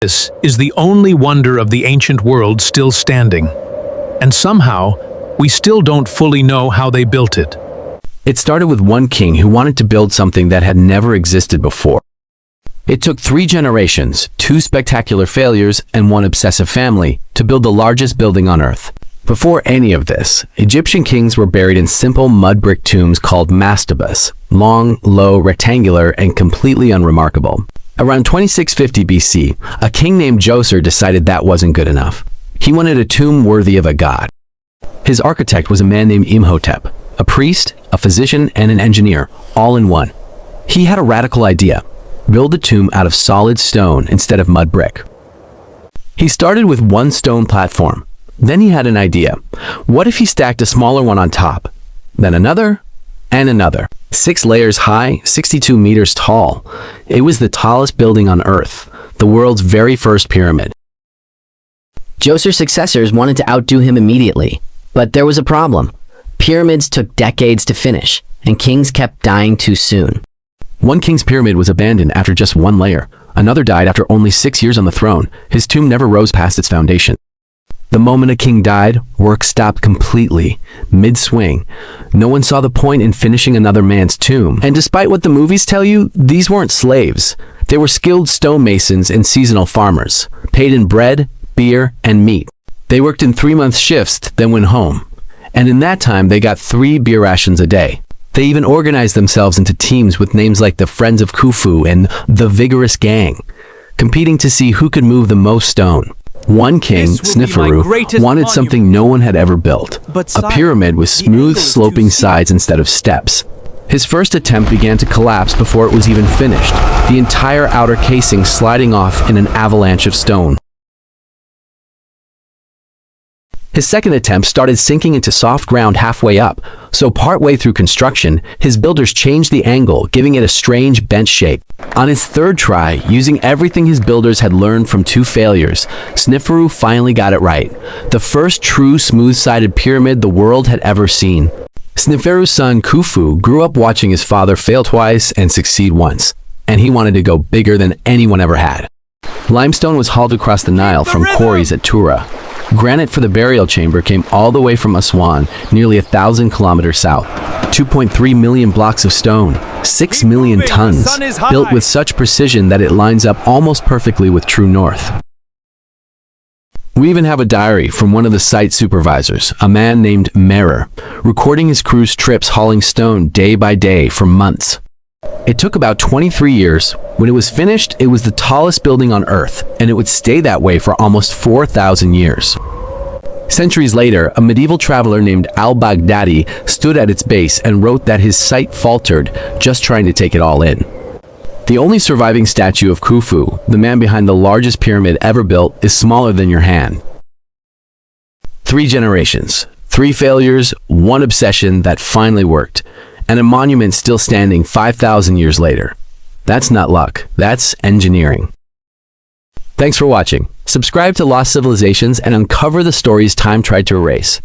This is the only wonder of the ancient world still standing. And somehow, we still don't fully know how they built it. It started with one king who wanted to build something that had never existed before. It took 3 generations, 2 spectacular failures, and 1 obsessive family to build the largest building on Earth. Before any of this, Egyptian kings were buried in simple mud brick tombs called mastabas, long, low, rectangular, and completely unremarkable. Around 2650 BC, a king named Djoser decided that wasn't good enough. He wanted a tomb worthy of a god. His architect was a man named Imhotep, a priest, a physician, and an engineer, all in one. He had a radical idea: build a tomb out of solid stone instead of mud brick. He started with 1 stone platform. Then he had an idea. What if he stacked a smaller one on top, then another, and another? 6 layers high, 62 meters tall. It was the tallest building on Earth, the world's very first pyramid. Djoser's successors wanted to outdo him immediately, but there was a problem. Pyramids took decades to finish, and kings kept dying too soon. One king's pyramid was abandoned after just 1 layer. Another died after only 6 years on the throne. His tomb never rose past its foundation. The moment a king died, work stopped completely, mid-swing. No one saw the point in finishing another man's tomb. And despite what the movies tell you, these weren't slaves. They were skilled stonemasons and seasonal farmers, paid in bread, beer, and meat. They worked in 3-month shifts, then went home. And in that time, they got 3 beer rations a day. They even organized themselves into teams with names like the Friends of Khufu and the Vigorous Gang, competing to see who could move the most stone. One king, Sneferu, wanted something no one had ever built, a pyramid with smooth, sloping sides instead of steps. His first attempt began to collapse before it was even finished, the entire outer casing sliding off in an avalanche of stone. His second attempt started sinking into soft ground halfway up, so partway through construction, his builders changed the angle, giving it a strange bent shape. On his third try, using everything his builders had learned from 2 failures, Sneferu finally got it right, the first true smooth-sided pyramid the world had ever seen. Sneferu's son Khufu grew up watching his father fail twice and succeed once, and he wanted to go bigger than anyone ever had. Limestone was hauled across the Nile from quarries at Tura. Granite for the burial chamber came all the way from Aswan, nearly 1,000 kilometers south. 2.3 million blocks of stone, 6 million tons, built with such precision that it lines up almost perfectly with true north. We even have a diary from one of the site supervisors, a man named Merer, recording his crew's trips hauling stone day by day for months. It took about 23 years. When it was finished, it was the tallest building on Earth, and it would stay that way for almost 4,000 years. Centuries later, a medieval traveler named al-Baghdadi stood at its base and wrote that his sight faltered just trying to take it all in. The only surviving statue of Khufu, the man behind the largest pyramid ever built, is smaller than your hand. 3 generations, 3 failures, 1 obsession that finally worked, and a monument still standing 5,000 years later. That's not luck, that's engineering. Thanks for watching. Subscribe to Lost Civilizations and uncover the stories time tried to erase.